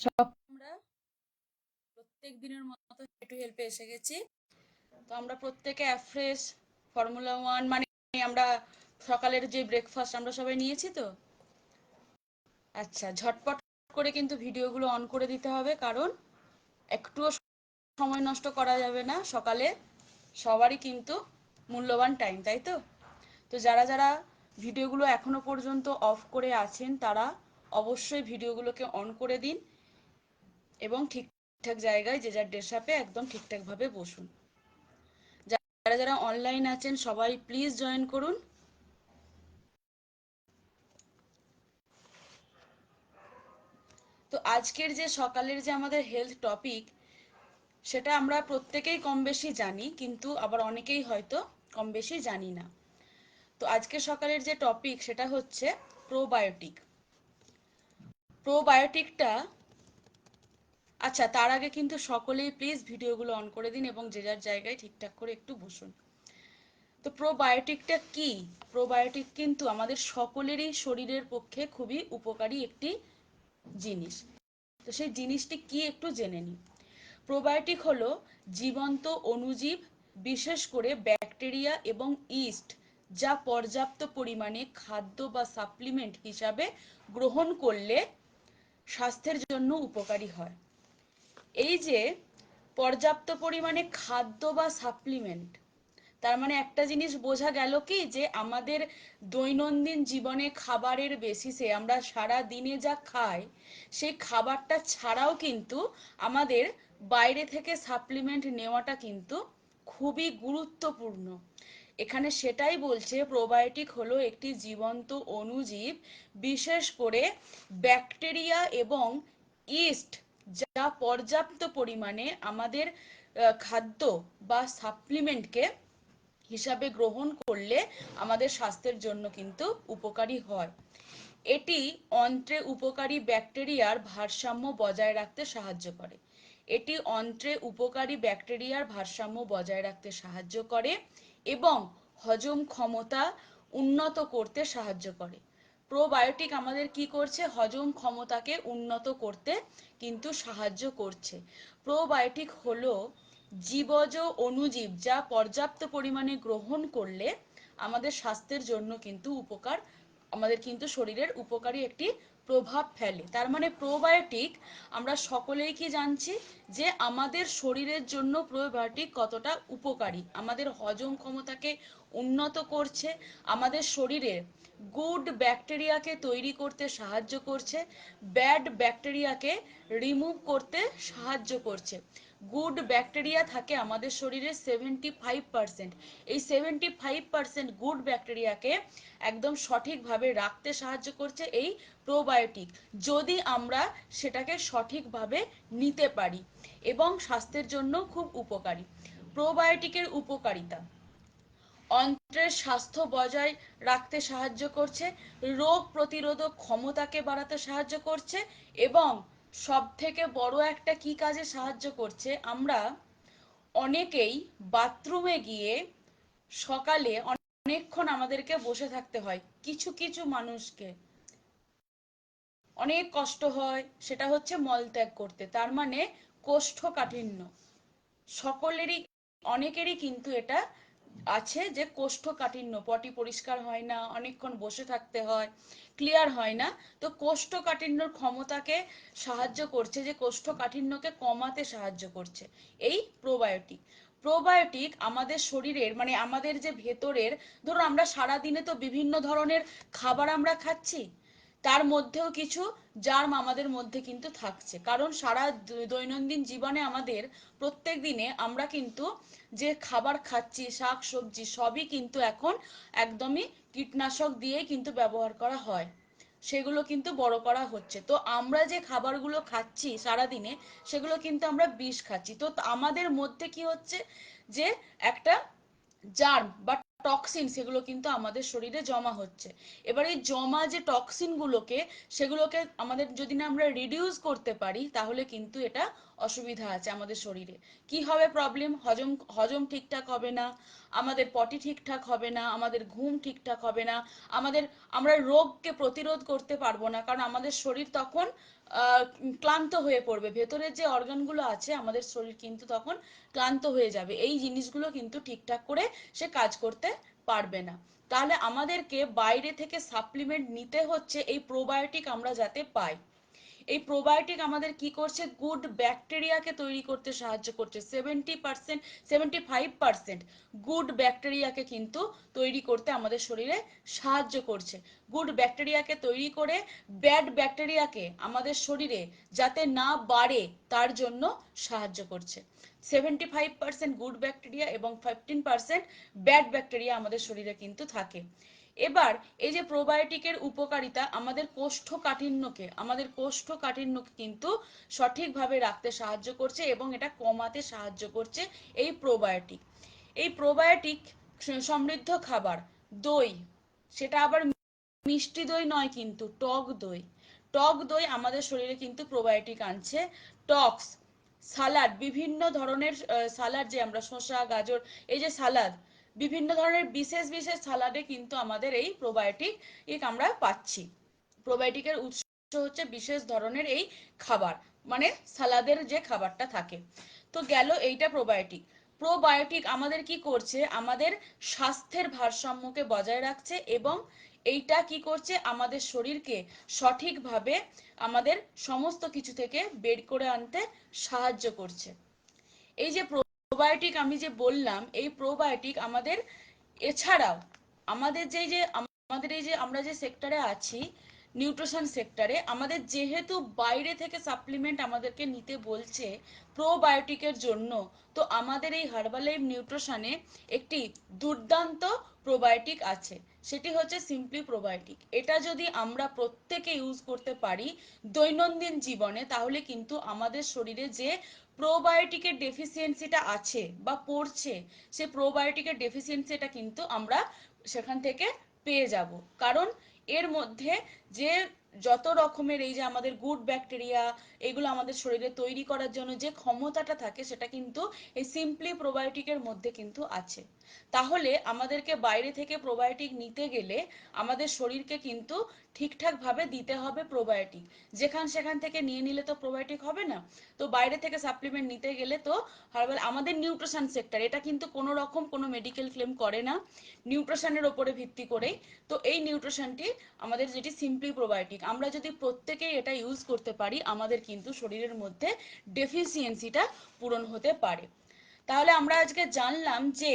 সব আমরা প্রত্যেক দিনের মতো টু হেল্পে এসে গেছি। তো আমরা প্রত্যেকে অ্যাফ্রেশ ফর্মুলা 1 মানে আমরা সকালের যে ব্রেকফাস্ট আমরা সবাই নিয়েছি তো। আচ্ছা, ঝটপট করে কিন্তু ভিডিওগুলো অন করে দিতে হবে, কারণ একটুও সময় নষ্ট করা যাবে না। সকালে সবারই কিন্তু মূল্যবান টাইম, তাই তো? তো যারা যারা ভিডিওগুলো এখনো পর্যন্ত অফ করে আছেন তারা অবশ্যই ভিডিওগুলোকে অন করে দিন এবং ঠিকঠাক জায়গায় যে যার ড্রেস আপে একদম ঠিকঠাকভাবে বসুন। যারা যারা অনলাইন আছেন সবাই প্লিজ জয়েন করুন। তো আজকের যে সকালের যে আমাদের হেলথ টপিক, সেটা আমরা প্রত্যেকেই কম বেশি জানি, কিন্তু আবার অনেকেই হয়তো কম বেশি জানি না। তো আজকে সকালের যে টপিক সেটা হচ্ছে প্রোবায়োটিক। প্রোবায়োটিকটা, আচ্ছা তার আগে কিন্তু সকলেই প্লিজ ভিডিওগুলো অন করে দিন এবং যে যার জায়গায় ঠিকঠাক করে একটু বসুন। তো প্রোবায়োটিকটা কি? প্রোবায়োটিক কিন্তু আমাদের সকলেরই শরীরের পক্ষে খুবই উপকারী একটি জিনিস। তো সেই জিনিসটি কি একটু জেনে নিই। প্রোবায়োটিক হলো জীবন্ত অণুজীব, বিশেষ করে ব্যাকটেরিয়া এবং ইস্ট, যা পর্যাপ্ত পরিমাণে খাদ্য বা সাপ্লিমেন্ট হিসাবে গ্রহণ করলে স্বাস্থ্যের জন্য উপকারী হয়। এই যে পর্যাপ্ত পরিমাণে খাদ্য বা সাপ্লিমেন্ট, তার মানে একটা জিনিস বোঝা গেল কি, যে আমাদের দৈনন্দিন জীবনে খাবারের বেসিসে আমরা সারা দিনে যা খাই, সেই খাবারটা ছাড়াও কিন্তু আমাদের বাইরে থেকে সাপ্লিমেন্ট নেওয়াটা কিন্তু খুবই গুরুত্বপূর্ণ। এখানে সেটাই বলছে, প্রোবায়োটিক হলো একটি জীবন্ত অণুজীব, বিশেষ করে ব্যাকটেরিয়া এবং ইস্ট, যা পর্যাপ্ত পরিমাণে আমাদের খাদ্য বা সাপ্লিমেন্টকে হিসাবে গ্রহণ করলে আমাদের স্বাস্থ্যের জন্য কিন্তু উপকারী হয়। এটি অন্ত্রে উপকারী ব্যাকটেরিয়ার ভারসাম্য বজায় রাখতে সাহায্য করে। এটি অন্ত্রে উপকারী ব্যাকটেরিয়ার ভারসাম্য বজায় রাখতে সাহায্য করে এবং হজম ক্ষমতা উন্নত করতে সাহায্য করে। প্রোবায়োটিক আমাদের কি করছে? হজম ক্ষমতাকে উন্নত করতে কিন্তু সাহায্য করছে। প্রোবায়োটিক হলো জীবজ অণুজীব, যা পর্যাপ্ত পরিমাণে গ্রহণ করলে আমাদের স্বাস্থ্যের জন্য কিন্তু উপকার, আমাদের কিন্তু শরীরের উপকারী একটি প্রভাব ফেলে। তার মানে প্রোবায়োটিক আমরা সকলেই কি জানছি, যে আমাদের শরীরের জন্য প্রোবায়োটিক কতটা উপকারী। আমাদের হজম ক্ষমতাকে উন্নত করছে, আমাদের শরীরের গুড ব্যাকটেরিয়াকে তৈরি করতে সাহায্য করছে, ব্যাড ব্যাকটেরিয়াকে রিমুভ করতে সাহায্য করছে। গুড ব্যাকটেরিয়া থাকে আমাদের শরীরে 75%। এই 75% গুড ব্যাকটেরিয়াকে একদম সঠিকভাবে রাখতে সাহায্য করছে এই প্রোবায়োটিক, যদি আমরা সেটাকে সঠিকভাবে নিতে পারি, এবং স্বাস্থ্যের জন্য খুব উপকারী। প্রোবায়োটিকের উপকারিতা: অন্ত্রের স্বাস্থ্য বজায় রাখতে সাহায্য করছে, রোগ প্রতিরোধক ক্ষমতাকে বাড়াতে সাহায্য করছে, এবং সব থেকে বড় একটা কি কাজে সাহায্য করছে, আমরা অনেকেই বাথরুমে গিয়ে সকালে অনেকক্ষণ আমাদেরকে বসে থাকতে হয়, কিছু কিছু মানুষকে অনেক কষ্ট হয়, সেটা হচ্ছে মলত্যাগ করতে, তার মানে কোষ্ঠকাঠিন্য। সকলেরই, অনেকেরই কিন্তু এটা আছে, যে কোষ্ঠকাঠিন্য, পটি পরিষ্কার হয় না, অনেকক্ষণ বসে থাকতে হয়, ক্লিয়ার হয় না। তো কোষ্ঠকাঠিন্যর ক্ষমতাকে সাহায্য করছে, যে কোষ্ঠকাঠিন্যকে কমাতে সাহায্য করছে এই প্রোবায়োটিক। প্রোবায়োটিক আমাদের শরীরের, মানে আমাদের যে ভেতরের, ধরুন আমরা সারা দিনে তো বিভিন্ন ধরনের খাবার আমরা খাচ্ছি, তার মধ্যেও কিছু জার্ম আমাদের মধ্যে কিন্তু থাকছে, কারণ সারা দৈনন্দিন জীবনে আমাদের প্রত্যেক দিনে আমরা কিন্তু যে খাবার খাচ্ছি, শাক সবজি সবই কিন্তু এখন একদমই কীটনাশক দিয়ে কিন্তু ব্যবহার করা হয়, সেগুলো কিন্তু বড় করা হচ্ছে। তো আমরা যে খাবারগুলো খাচ্ছি সারাদিনে, সেগুলো কিন্তু আমরা বিষ খাচ্ছি। তো আমাদের মধ্যে কি হচ্ছে, যে একটা জার্ম বা টক্সিন, সেগুলো কিন্তু আমাদের শরীরে জমা হচ্ছে। এবার এই জমা যে টক্সিন গুলোকে, সেগুলোকে আমাদের যদি না আমরা রিডিউস করতে পারি, তাহলে কিন্তু এটা অসুবিধা আছে আমাদের শরীরে। কি হবে প্রবলেম? হজম হজম ঠিকঠাক হবে না, আমাদের পটি ঠিকঠাক হবে না, আমাদের ঘুম ঠিকঠাক হবে না, আমরা রোগকে প্রতিরোধ করতে পারবো না, কারণ আমাদের শরীর তখন ক্লান্ত হয়ে পড়বে, ভেতরের যে অর্গানগুলো আছে আমাদের শরীর কিন্তু তখন ক্লান্ত হয়ে যাবে, এই জিনিসগুলো কিন্তু ঠিকঠাক করে সে কাজ করতে পারবে না। তাহলে আমাদেরকে বাইরে থেকে সাপ্লিমেন্ট নিতে হচ্ছে এই প্রোবায়োটিক আমরা যাতে পাই। এই প্রোবায়োটিক আমাদের কি করছে, গুড ব্যাকটেরিয়াকে তৈরি করতে সাহায্য করছে। 70%, 75% গুড ব্যাকটেরিয়াকে কিন্তু তৈরি করতে আমাদের শরীরে সাহায্য করছে। গুড ব্যাকটেরিয়াকে তৈরি করে ব্যাড ব্যাকটেরিয়াকে আমাদের শরীরে যাতে না বাড়ে তার জন্য সাহায্য করছে। 75% গুড ব্যাকটেরিয়া এবং 15% ব্যাড ব্যাকটেরিয়া আমাদের শরীরে কিন্তু থাকে। এবার এই যে প্রোবায়োটিকের উপকারিতা, আমাদের কোষ্ঠকাঠিন্যকে কিন্তু সঠিকভাবে রাখতে সাহায্য করছে এবং এটা কমাতে সাহায্য করছে এই প্রোবায়োটিক। এই প্রোবায়োটিক সমৃদ্ধ খাবার দই, সেটা আবার মিষ্টি দই নয় কিন্তু টক দই। টক দই আমাদের শরীরে কিন্তু প্রোবায়োটিক আনছে। টক্স, সালাড, বিভিন্ন ধরনের সালাড, যে আমরা শসা গাজর, এই যে সালাদ, বিভিন্ন ধরনের বিশেষ বিশেষ সালাডে কিন্তু আমাদের এই প্রোবায়োটিক আমরা পাচ্ছি। প্রোবায়োটিকের উৎস হচ্ছে বিশেষ ধরনের এই খাবার, মানে সালাদের যে খাবারটা থাকে। তো গেল এইটা প্রোবায়োটিক। প্রোবায়োটিক আমাদের কি করছে, আমাদের স্বাস্থ্যের ভারসাম্যকে বজায় রাখছে এবং এইটা কি করছে, আমাদের শরীরকে সঠিকভাবে আমাদের সমস্ত কিছু থেকে বের করে আনতে সাহায্য করছে। এই যে প্রোবায়োটিক আমি যে বললাম, এই প্রোবায়োটিক আমাদের এছাড়াও আমাদের এই যে আমরা যে সেক্টরে আছি, নিউট্রিশন সেক্টরে, আমাদের যেহেতু বাইরে থেকে সাপ্লিমেন্ট আমাদেরকে নিতে বলছে প্রোবায়োটিকের জন্য, তো আমাদের এই হার্বালাইফ নিউট্রিশনে একটি দুর্দান্ত প্রোবায়োটিক আছে, সেটি হচ্ছে সিম্পলি প্রোবায়োটিক। এটা যদি আমরা প্রত্যেকে ইউজ করতে পারি দৈনন্দিন জীবনে, তাহলে কিন্তু আমাদের শরীরে যে প্রোবায়োটিকের ডেফিসিয়েন্সিটা আছে বা পড়ছে, সে প্রোবায়োটিকের ডেফিসিয়েন্সিটা কিন্তু আমরা সেখান থেকে পেয়ে যাব। কারণ এর মধ্যে যে যত রকমের এই যে আমাদের গুড ব্যাকটেরিয়া, এগুলো আমাদের শরীরে তৈরি করার জন্য যে ক্ষমতাটা থাকে, সেটা কিন্তু এই সিম্পলি প্রোবায়োটিকের মধ্যে কিন্তু আছে। তাহলে আমাদেরকে বাইরে থেকে প্রোবায়োটিক নিতে গেলে আমাদের শরীরকে কিন্তু ঠিকঠাক ভাবে দিতে হবে প্রোবায়োটিক। সেখান থেকে নিয়ে নিলে তো প্রোবায়োটিক হবে না। তো বাইরে থেকে সাপ্লিমেন্ট নিতে গেলে তো হার্বাল, আমাদের নিউট্রিশন সেক্টর এটা কিন্তু কোনো রকম কোনো মেডিকেল ক্লেম করে না, নিউট্রিশনের ওপরে ভিত্তি করেই। তো এই নিউট্রিশনটি আমাদের যেটি সিম্পলি প্রোবায়োটিক, আমরা যদি প্রত্যেকেই এটা ইউজ করতে পারি, আমাদের কিন্তু শরীরের মধ্যে ডেফিসিয়েন্সিটা পূরণ হতে পারে। তাহলে আমরা আজকে জানলাম যে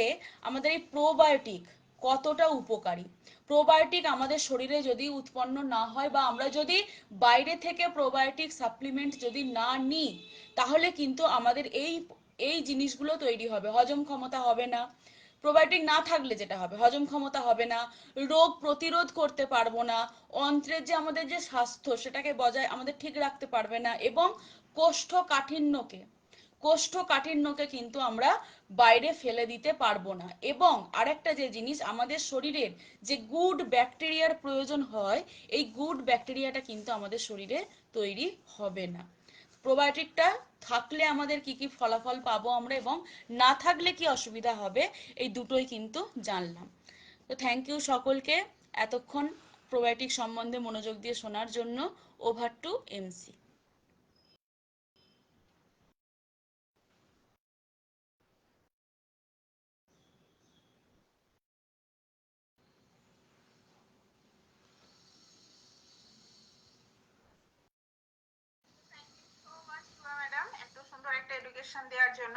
আমাদের এই প্রোবায়োটিক কতটা উপকারী। প্রোবায়োটিক আমাদের শরীরে যদি উৎপন্ন না হয় বা আমরা যদি বাইরে থেকে প্রোবায়োটিক সাপ্লিমেন্ট যদি না নিই, তাহলে কিন্তু আমাদের এই এই জিনিসগুলো তৈরি হবে, হজম ক্ষমতা হবে না। প্রোবায়োটিক না থাকলে যেটা হবে, হজম ক্ষমতা হবে না, রোগ প্রতিরোধ করতে পারবো না, অন্ত্রের যে আমাদের যে স্বাস্থ্য সেটাকে বজায় আমাদের ঠিক রাখতে পারবে না, এবং কোষ্ঠকাঠিন্যকে কোষ্ঠকাঠিন্যকে কিন্তু আমরা বাইরে ফেলে দিতে পারবো না। এবং আরেকটা যে জিনিস, আমাদের শরীরের যে গুড ব্যাকটেরিয়ার প্রয়োজন হয়, এই গুড ব্যাকটেরিয়াটা কিন্তু আমাদের শরীরে তৈরি হবে না। প্রোবায়োটিকটা থাকলে আমাদের কি কি ফলাফল পাবো আমরা, এবং না থাকলে কি অসুবিধা হবে, এই দুটোই কিন্তু জানলাম। তো থ্যাংক ইউ সকলকে এতক্ষণ প্রোবায়োটিক সম্বন্ধে মনোযোগ দিয়ে শোনার জন্য। Over to MC. ম্যাডাম, এত সুন্দর একটা এডুকেশন দেওয়ার জন্য।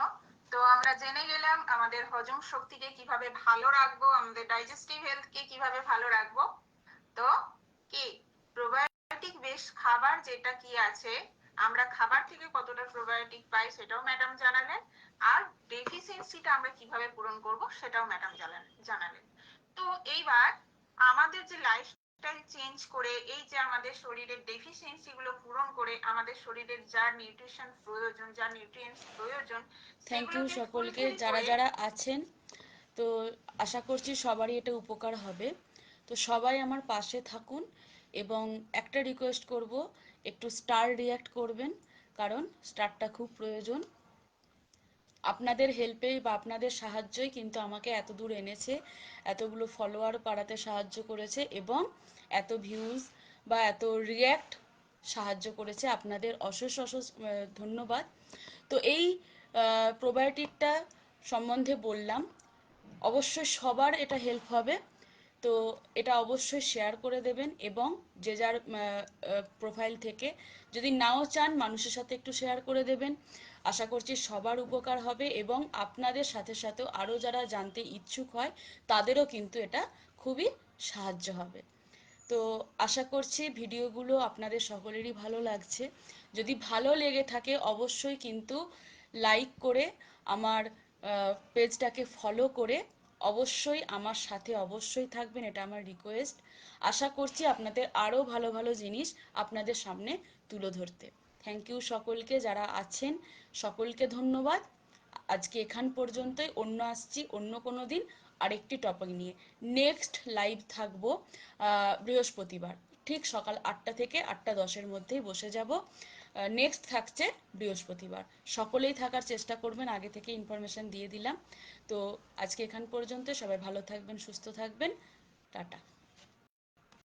তো আমরা জেনে গেলাম আমাদের হজম শক্তিকে কিভাবে ভালো রাখবো, আমাদের ডাইজেস্টিভ হেলথকে কিভাবে ভালো রাখবো। তো কি প্রোবায়োটিক বেশ খাবার যেটা কি আছে, আমরা খাবার থেকে কতটা প্রোবায়োটিক পাই সেটাও ম্যাডাম জানালেন, আর ডেফিসিয়েন্সিটা আমরা কিভাবে পূরণ করব সেটাও ম্যাডাম জানালেন। তো এইবার আমাদের যে লাইফস্টাইল চেঞ্জ করে এই যে আমাদের শরীরের ডেফিসিয়েন্সি গুলো পূরণ করে আমাদের শরীরের যা নিউট্রিশন প্রয়োজন, যা নিউট্রিয়েন্টস প্রয়োজন, থ্যাংক ইউ সেগুলোকে সকলকে ফুলফিল যারা করে। যারা আছেন। তো আশা করছি সবারই এটা উপকার হবে। তো সবাই আমার পাশে থাকুন, এবং একটা রিকোয়েস্ট করব, একটু স্টার রিয়্যাক্ট করবেন, কারণ স্টারটা খুব প্রয়োজন। আপনাদের হেল্পেই বা আপনাদের সাহায্যই কিন্তু আমাকে এত দূর এনেছে, এতগুলো ফলোয়ার বাড়াতে সাহায্য করেছে, এবং এত ভিউজ বা এত রিয়্যাক্ট সাহায্য করেছে। আপনাদের অশেষ অশেষ ধন্যবাদ। তো এই প্রোবায়োটিকটা সম্বন্ধে বললাম, অবশ্যই সবার এটা হেল্প হবে। তো এটা অবশ্যই শেয়ার করে দেবেন, এবং যে যার প্রোফাইল থেকে, যদি নাও চান মানুষের সাথে একটু শেয়ার করে দেবেন। আশা করছি সবার উপকার হবে, এবং আপনাদের সাথে সাথেও আরও যারা জানতে ইচ্ছুক হয় তাদেরও কিন্তু এটা খুবই সাহায্য হবে। তো আশা করছি ভিডিওগুলো আপনাদের সকলেরই ভালো লাগছে। যদি ভালো লেগে থাকে অবশ্যই কিন্তু লাইক করে, আমার পেজটাকে ফলো করে অবশ্যই আমার সাথে অবশ্যই থাকবেন, এটা আমার রিকোয়েস্ট। আশা করছি আপনাদের আরও ভালো ভালো জিনিস আপনাদের সামনে তুলে ধরতে। থ্যাংক ইউ সকলকে যারা আছেন, সকলকে ধন্যবাদ। আজকে এখান পর্যন্তই। অন্য আসছি অন্য কোনো দিন আরেকটি টপিক নিয়ে। নেক্সট লাইভ থাকবো বৃহস্পতিবার, ঠিক সকাল 8টা থেকে 8টা 10-এর মধ্যেই বসে যাব। নেক্সট থাকছে বৃহস্পতিবার। সকলেই থাকার চেষ্টা করবেন, আগে থেকে ইনফরমেশন দিয়ে দিলাম। তো আজকে এখান পর্যন্ত, সবাই ভালো থাকবেন, সুস্থ থাকবেন। টাটা।